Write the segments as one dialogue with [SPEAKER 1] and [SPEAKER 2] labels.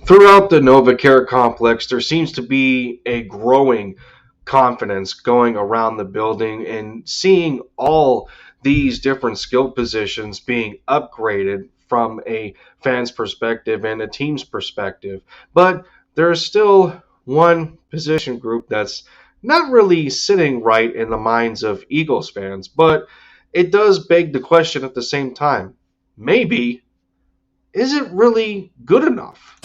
[SPEAKER 1] Throughout the NovaCare complex, there seems to be a growing confidence going around the building and seeing all these different skill positions being upgraded from a fan's perspective and a team's perspective. But there's still one position group that's not really sitting right in the minds of Eagles fans, but it does beg the question at the same time. Maybe, is it really good enough?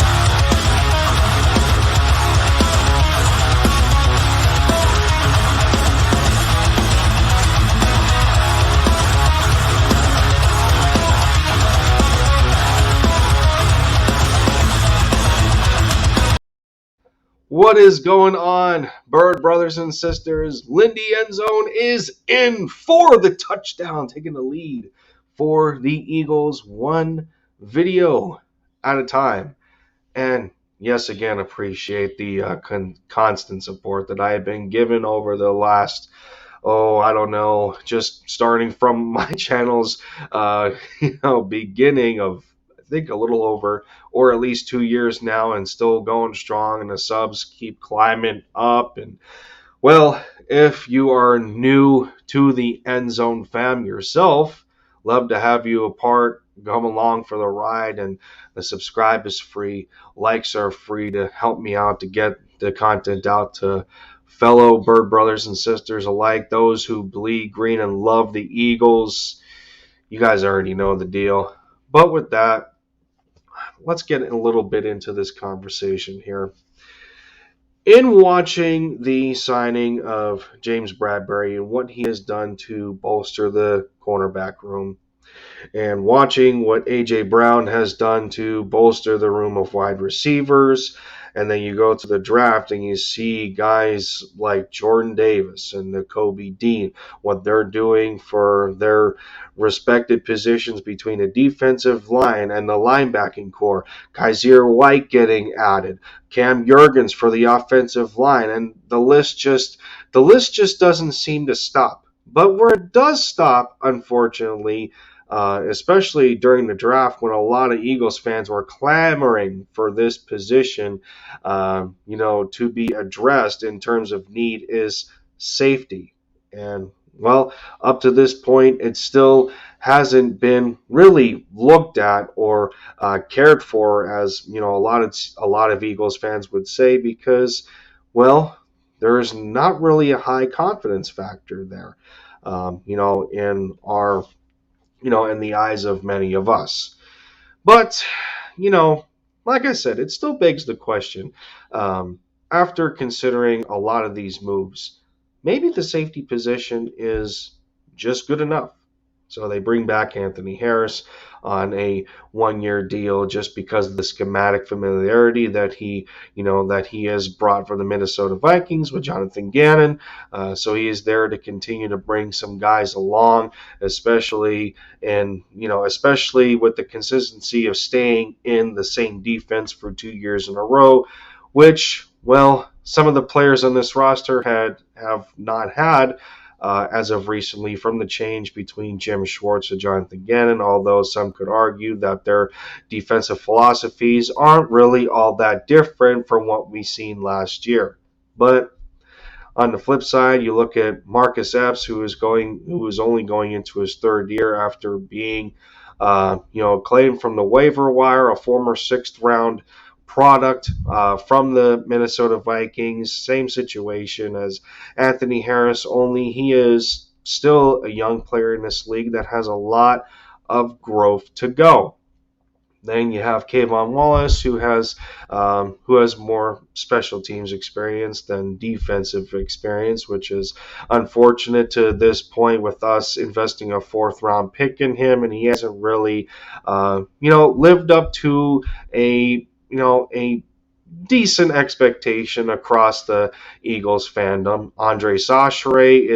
[SPEAKER 1] What is going on, Bird brothers and sisters? Lindy Endzone is in for the touchdown, taking the lead for the Eagles, one video at a time. And yes, again, appreciate the constant support that I have been given over the last, I don't know, just starting from my channel's, beginning of, I think, a little over, or at least 2 years now, and still going strong, and the subs keep climbing up. And well, if you are new to the End Zone fam yourself, love to have you a part. Come along for the ride, and the subscribe is free. Likes are free to help me out to get the content out to fellow Bird brothers and sisters alike, those who bleed green and love the Eagles. You guys already know the deal. But with that, let's get a little bit into this conversation here. In watching the signing of James Bradberry and what he has done to bolster the cornerback room, and watching what A.J. Brown has done to bolster the room of wide receivers, and then you go to the draft and you see guys like Jordan Davis and Nakobe Dean, what they're doing for their respected positions between the defensive line and the linebacking core. Kaiser White getting added, Cam Jurgens for the offensive line, and the list just doesn't seem to stop. But where it does stop, unfortunately, especially during the draft when a lot of Eagles fans were clamoring for this position, to be addressed in terms of need, is safety. And well, up to this point, it still hasn't been really looked at or cared for, as a lot of Eagles fans would say, because well, there is not really a high confidence factor there. In our in the eyes of many of us. But, like I said, it still begs the question, after considering a lot of these moves, maybe the safety position is just good enough. So they bring back Anthony Harris on a 1-year deal just because of the schematic familiarity that he has brought for the Minnesota Vikings with Jonathan Gannon. So he is there to continue to bring some guys along, especially with the consistency of staying in the same defense for 2 years in a row, which, well, some of the players on this roster have not had as of recently, from the change between Jim Schwartz and Jonathan Gannon, although some could argue that their defensive philosophies aren't really all that different from what we seen last year. But on the flip side, you look at Marcus Epps, who is only going into his third year after being claimed from the waiver wire, a former 6th-round product from the Minnesota Vikings. Same situation as Anthony Harris, only he is still a young player in this league that has a lot of growth to go. Then you have Kayvon Wallace, who has more special teams experience than defensive experience, which is unfortunate to this point with us investing a 4th-round pick in him, and he hasn't really, lived up to a decent expectation across the Eagles fandom. Andre Sachere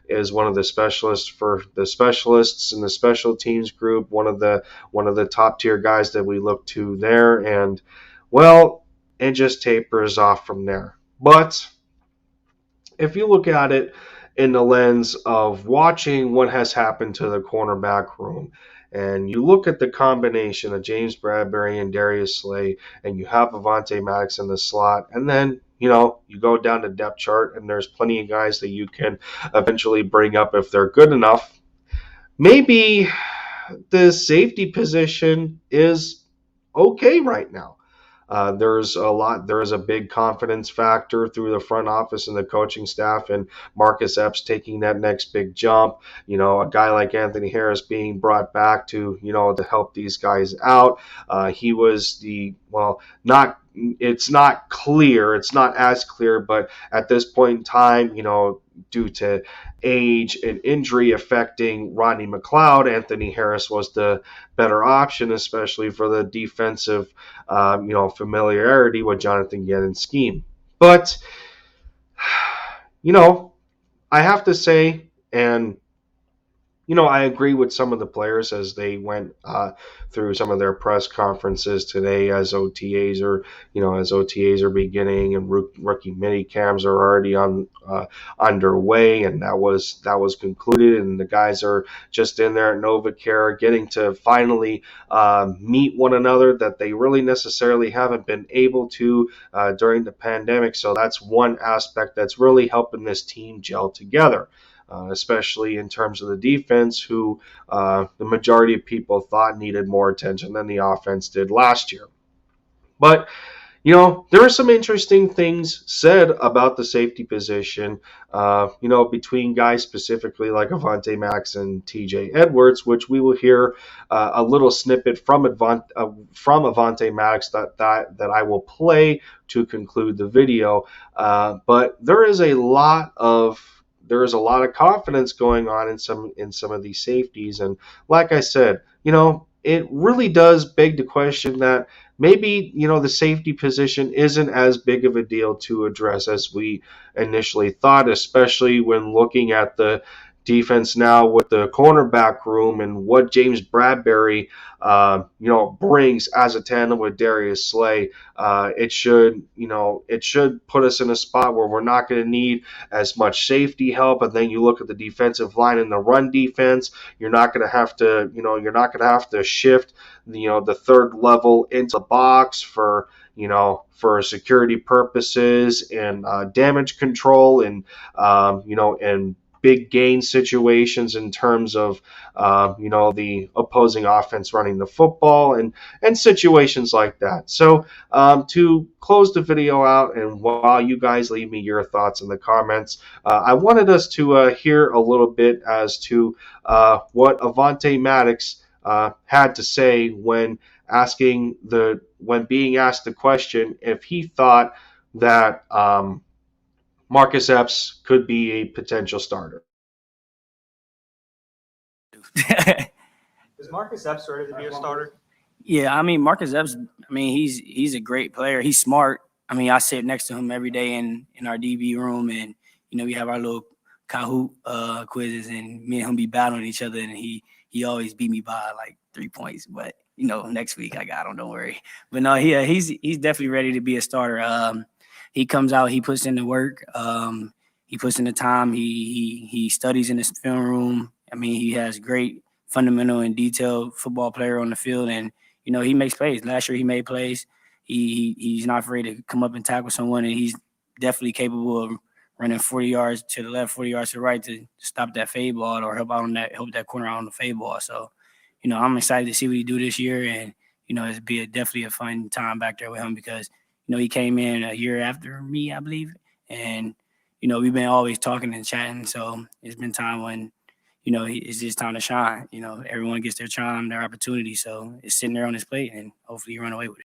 [SPEAKER 1] is one of the specialists for the specialists in the special teams group, one of the top tier guys that we look to there, and well, it just tapers off from there. But if you look at it in the lens of watching what has happened to the cornerback room and you look at the combination of James Bradbury and Darius Slay, and you have Avonte Maddox in the slot, and then you go down the depth chart, and there's plenty of guys that you can eventually bring up if they're good enough. Maybe the safety position is okay right now. There is a big confidence factor through the front office and the coaching staff, and Marcus Epps taking that next big jump. A guy like Anthony Harris being brought back to help these guys out. He was not. It's not clear. It's not as clear, but at this point in time, due to age and injury affecting Rodney McLeod, Anthony Harris was the better option, especially for the defensive, familiarity with Jonathan Gannon's scheme. But, I have to say, and I agree with some of the players as they went through some of their press conferences today as OTAs are beginning and rookie mini camps are already underway, and that was concluded, and the guys are just in there at NovaCare getting to finally meet one another that they really necessarily haven't been able to during the pandemic. So that's one aspect that's really helping this team gel together. Especially in terms of the defense, who the majority of people thought needed more attention than the offense did last year. But, there are some interesting things said about the safety position, between guys specifically like Avonte Maddox and TJ Edwards, which we will hear a little snippet from Avonte Maddox that I will play to conclude the video. But there is a lot of confidence going on in some of these safeties, and like I said, it really does beg the question that maybe the safety position isn't as big of a deal to address as we initially thought, especially when looking at the defense now with the cornerback room and what James Bradbury brings as a tandem with Darius Slay. It should put us in a spot where we're not going to need as much safety help. And then you look at the defensive line and the run defense, you're not going to have to shift the third level into the box for security purposes and damage control and and big gain situations in terms of the opposing offense running the football and situations like that. So to close the video out, and while you guys leave me your thoughts in the comments, I wanted us to hear a little bit as to what Avonte Maddox had to say when being asked the question if he thought that Marcus Epps could be a potential starter.
[SPEAKER 2] Is Marcus Epps ready to be a starter?
[SPEAKER 3] Yeah, Marcus Epps, he's a great player. He's smart. I sit next to him every day in our DB room, and we have our little Kahoot quizzes, and me and him be battling each other, and he always beat me by like 3 points. But next week I got him, don't worry. But no, he's definitely ready to be a starter. He comes out, he puts in the work, he puts in the time, he studies in his film room. He has great fundamental and detailed football player on the field, and he makes plays. Last year he made plays. He's not afraid to come up and tackle someone, and he's definitely capable of running 40 yards to the left, 40 yards to the right to stop that fade ball or help that corner out on the fade ball. So, I'm excited to see what he do this year, and it'll be definitely a fun time back there with him because he came in a year after me, I believe, and we've been always talking and chatting. So it's been time when it's just time to shine. Everyone gets their time, their opportunity. So it's sitting there on his plate, and hopefully you run away with it.